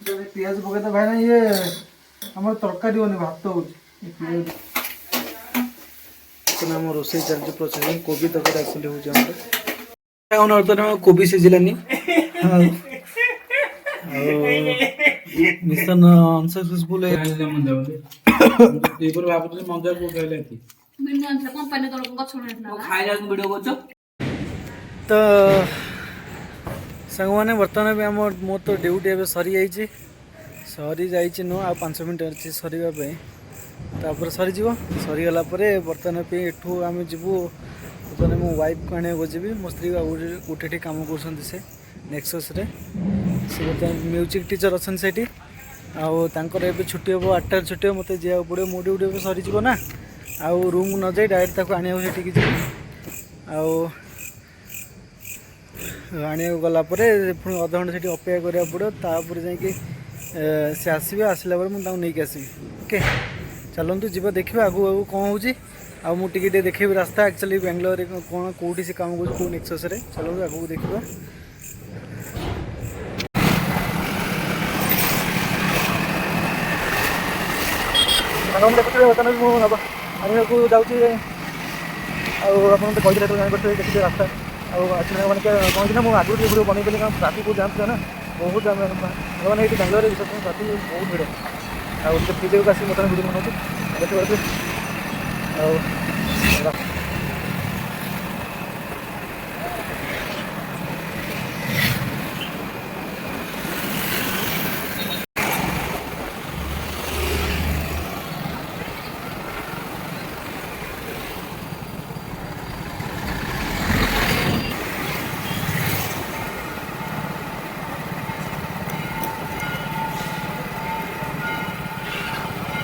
पियाज पकईता भाई ना ये आम तरकारी होनी भात हो रोसे चलती प्रोसेसिंग कोबी तरकारी एक्चुअली हो बर्तमान कोबी सिझिलानी मिशन अनसक्सेसफुल तो सांग मैंने बर्तमान भी आम मो तो ड्यूटी ए सरी जाइए नुह आ 5 मिनट अच्छी सरीवाई तापर सरीज सरीगला बर्तमान पे एठू आम जीवु बर्तमान मो वाइफ को आने जी मो स्त्री गोटे कम कर नेक्सस रे से बर्तमान म्यूजिक टीचर अच्छा से आउे छुट्टी हम 8 छुट्टी मत जा पड़ो मो ड्यूटी सरीज ना आउ रूम न जाए डायरेक्ट आने जी आने गलापर पुणी अध घंटे से अपेक्षा करा पड़ो तापर जा आसवे आसला मुझे नहीं आसवि ओके चलतु जी देखा आगू आगू कौन हो मुझे देखेबी रास्ता एक्चुअली बेंगलोर कौन कौटी से काम कर नेक्सस रे चलो आगू देखा देखते बर्तमान आने को जाऊँगी आप कही देखिए रास्ता मैंने कौन कि मुझे आगुरी वीडियो बनई पानी कारण ट्राफिक बहुत जाम था ना बहुत जाम मैंने ये बेंगलोर विशेष ट्राफिक बहुत भिड़ आगे फ्री जगह आसिक बर्तमान वीडियो बनाऊँ देखते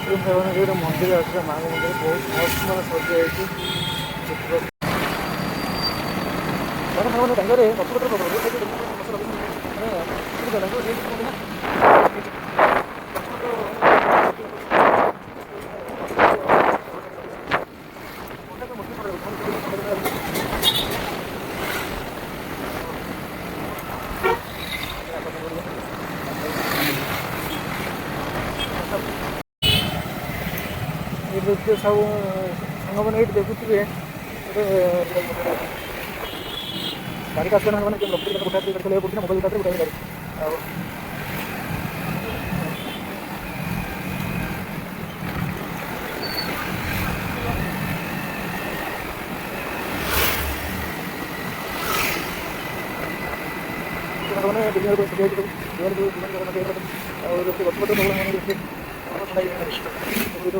गोटे मंदिर आस माँ मंदिर बहुत मस्त मैं सजाई बेंगलोर सब सांग मैंने ये देखुए गाड़ी का मैंने उठा पड़ना मोबाइल उठा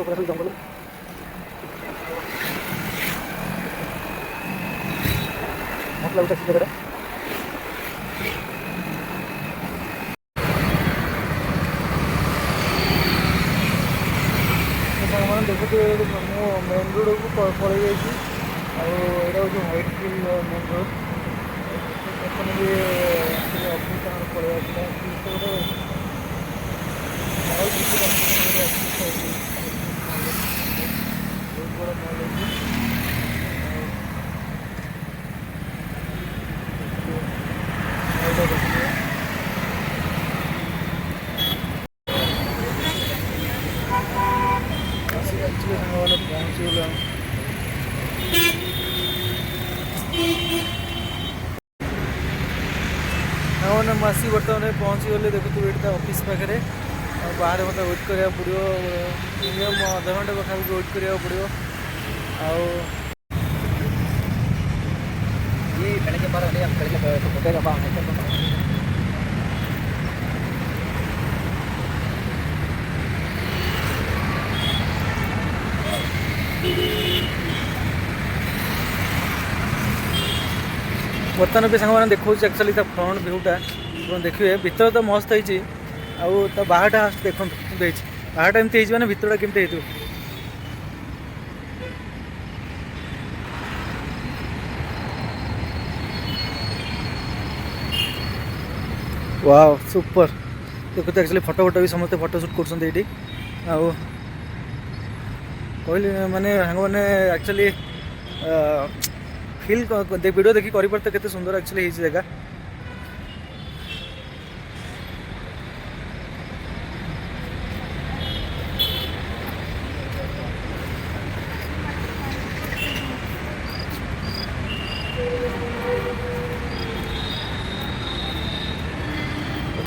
गाड़ी जंगल मत लगता है जगह देखते मो मेन रोड को पड़े जाइए यहाँ हूँ हाइट हिल मेन रोड भी ऑफिस पड़े बहुत बड़ा मॉल है मैंने मसी बर्तमान पहुँची गले देखते ये ऑफिस पाखे बाहर मतलब वेट करा पड़ो मिनिमम अध घंटे पाखापाखि वेट करा पड़ो बर्तमान भी सांग मैंने देखा एक्चुअली फ्रंट भ्यूटा देखिए भीतर तो मस्त हो बाहरटा फास्ट देखो बाहरटा एमती मैंने भीतरटा केमती हो वाओ सुपर देखते एक्चुअली फोटो भी समस्त फोटोशूट कर कहली माने मैंने एक्चुअली फिल वीडियो देखी कर केते सुंदर एक्चुअली जगह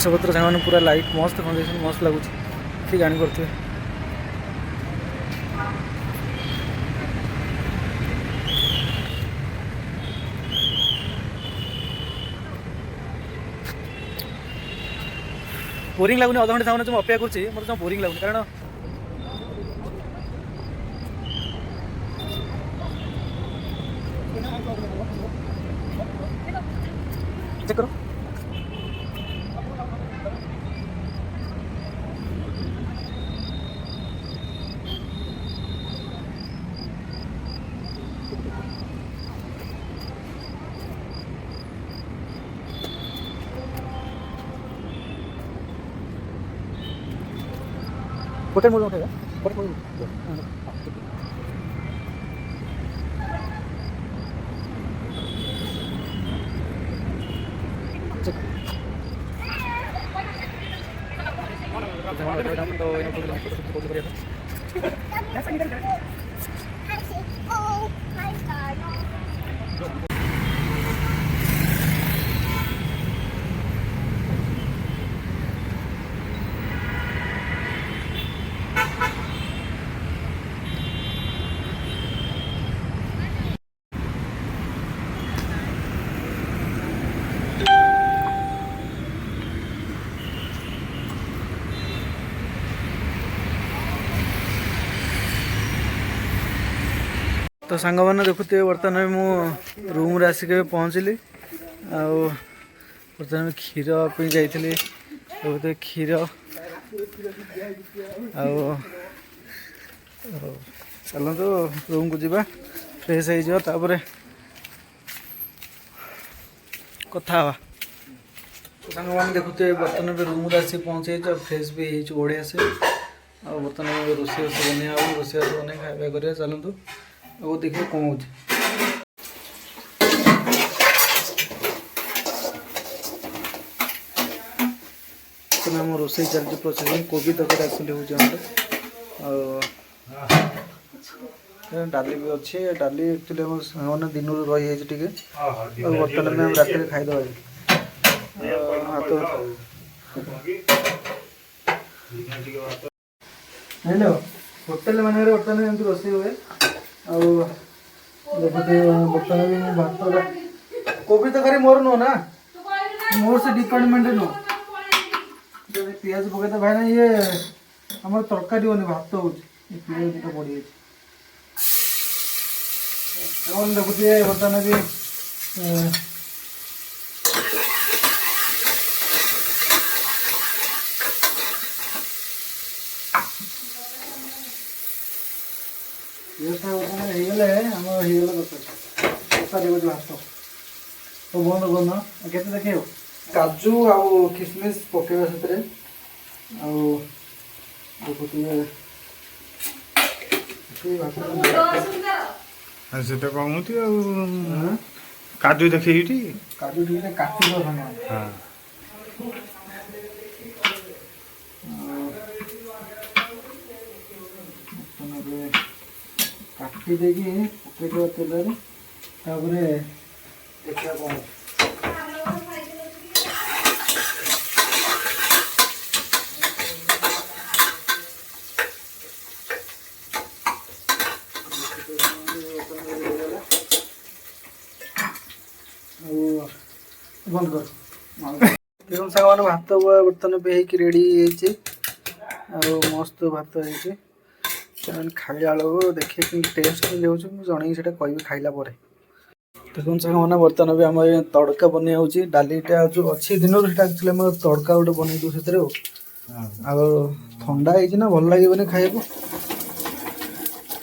पत्र सामान पूरा लाइट मस्त कंडीशन मस्त लगुच कि जानी पड़ते बोरिंग लगुनि अध घंटे सामने अपेक्षा करुँच मतलब बोरिंग लगुनि कारण चेक करो होटल मोड उठेगा होटल मोड तो सांग मैंने देखुए बर्तमान मु रूम रे आसिक पहुँचली बर्तमान क्षीर जाइली देखुए क्षीर चलतु रूम को जीवा फ्रेश हो कथा सांग मैंने देखुए बर्तमान रूम रे आसिक पहुँचे फ्रेश भी बढ़िया से बर्तमान रोषे बनिया रोषे बन खाଇବା कर चलतु वो देखिए कौन हो आम रोषे चलती प्रोसेसिंग कोबी तक एक्चुअली हो डाली भी अच्छे डाली एक्चुअली मैंने दिन रही टे बर्तमान में रात खाईदे हेलो होटेल मान बर्तमान रोषे हुए देखते बर्तमान भी भात कोबी तकारी मोर नुह ना मोर से डिपार्टमेंट नुह पियाज पकड़ते भाई ना ये आम तरकारी होनी भात हो पियाज दुटा पड़ जाए देखुए बर्तमान भी तो बंद करना के देखे काजू आउ किसमिश पकेबा से ସେଟା କମୁଛି ଆଉ କାଜୁ ଦେଖେଇଟି काजू ठीक काटी ହଁ काटी देगी पकेट तेल देखिए कौन बंद कर देखो सामान भात बर्तन पे रेडी मस्त भात खाइला बेलू देखिए टेस्ट जन से कह खाइला देखो सामान बर्तमान भी आम तड़का बन डालीटा जो अच्छी दिन एक्चुअली तड़का गोटे बन दू से ठंडा ना भल लगे खाया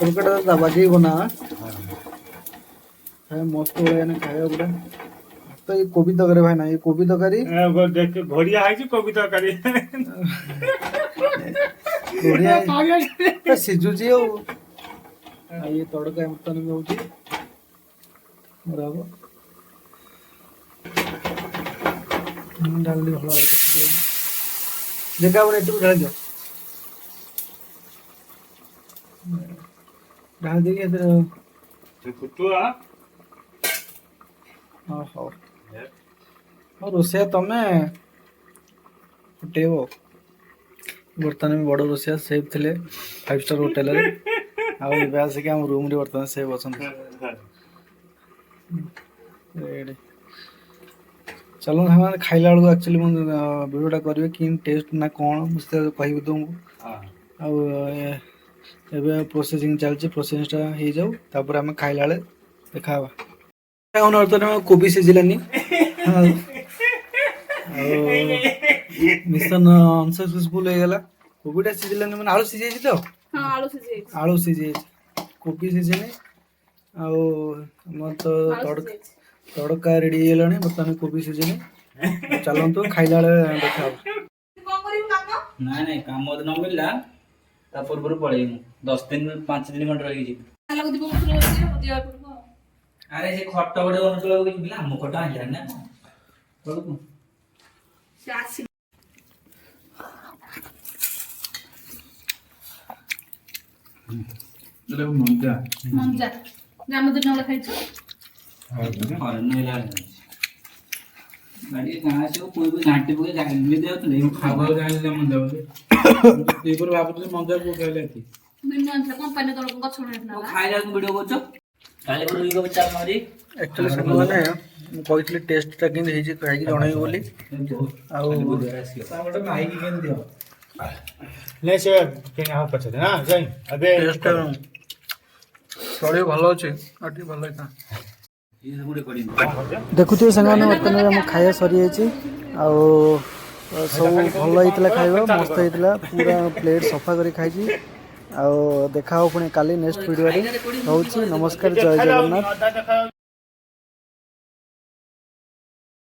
तड़काटा बाजी बना मस्त भाई खाया पूरा तो ये कोबी तकारी भाई ना ये कोबी तकारी घड़िया है कोबी तकारी सिझुची ये तड़का बर्तन भी होची बराबर डाल दी भला जगह पर एटू ढाल दियो ढाल दी इधर कुटुआ हां हां और रोसे तमे ଫୁଟେଇବ। ବର୍ତ୍ତମାନ ବଡ଼ ରୋଷେଇଆ ସେଫ୍ ଥିଲେ 5 ଷ୍ଟାର୍ ହୋଟେଲରେ, ଆଉ ଏବେ ଆସିକି ଆମ ରୁମ୍ରେ ବର୍ତ୍ତମାନ ସେଫ୍ ଅଛନ୍ତି। ରେଡ଼ି ଚାଲ ସାଙ୍ଗମାନେ ଖାଇଲା ବେଳକୁ ଆକ୍ଚୁଆଲି ମୁଁ ଭିଡ଼ିଓଟା କରିବି କି ଟେଷ୍ଟ ନା କ'ଣ ମୁଁ ସେଟା କହିବି ତୁମକୁ। ଆଉ ଏବେ ପ୍ରୋସେସିଂ ଚାଲିଛି, ପ୍ରୋସେସିଂଟା ହେଇଯାଉ ତାପରେ ଆମେ ଖାଇଲା ବେଳେ ଦେଖା ହେବା। ବର୍ତ୍ତମାନ କୋବି ସିଝିଲାନି ଆଉ ମିଶନ ଅନସକ୍ସେସଫୁଲ ହେଇଗଲା। କୋବିଟା ସିଝିଲାନି ମାନେ ଆଳୁ ସିଝିଯାଇଛି ତ? ଆଳୁ ସିଝିଯାଇଛି, କୋବି ସିଝିନି। ଆଉ ଆମର ତ ତଡ଼କା ରେଡ଼ି ହେଇଗଲାଣି, ବର୍ତ୍ତମାନ କୋବି ସିଝିନି। ଚାଲନ୍ତୁ ଖାଇଲା ବେଳେ ଦେଖା ହବ। ନାଇଁ ନାଇଁ କାମ ଯଦି ନ ମିଳିଲା ତା ପୂର୍ବରୁ ପଳେଇବି। 10 ଦିନ 5 ଦିନ ଖଣ୍ଡେ ରହିକି ଯିବି। ଆରେ ସେ ଖଟ ଗୋଟେ ଅନୁଚଳକୁ ଯିବି, ଆମ ଖଟ ଆଣିଲାଣି ନା ତଳକୁ। ଆକ୍ଚୁଆଲି ସାଙ୍ଗମାନେ ମୁଁ କହିଥିଲି ଟେଷ୍ଟଟା କେମିତି ହେଇଛି ଖାଇକି ଜଣେଇବି ବୋଲି। ଆଉ ନାଇଁ ସେ କିଣା ହବ ପଛରେ ନା ଯାଇ ଏବେ ଟେଷ୍ଟଟା ଚଳିବ, ଭଲ ଅଛି। ଆଉ ଟିକେ ଭଲ ହେଇଥା। ଦେଖୁଥିବେ ସାଙ୍ଗମାନେ ବର୍ତ୍ତମାନ ଆମ ଖାଇବା ସରିଯାଇଛି। ଆଉ ସବୁ ଭଲ ହେଇଥିଲା, ଖାଇବା ମସ୍ତ ହେଇଥିଲା, ପୁରା ପ୍ଲେଟ୍ ସଫା କରି ଖାଇଛି। ଆଉ ଦେଖା ହବ ପୁଣି କାଲି ନେକ୍ସଟ ଭିଡ଼ିଓରେ। ରହୁଛି, ନମସ୍କାର, ଜୟ ଜଗନ୍ନାଥ।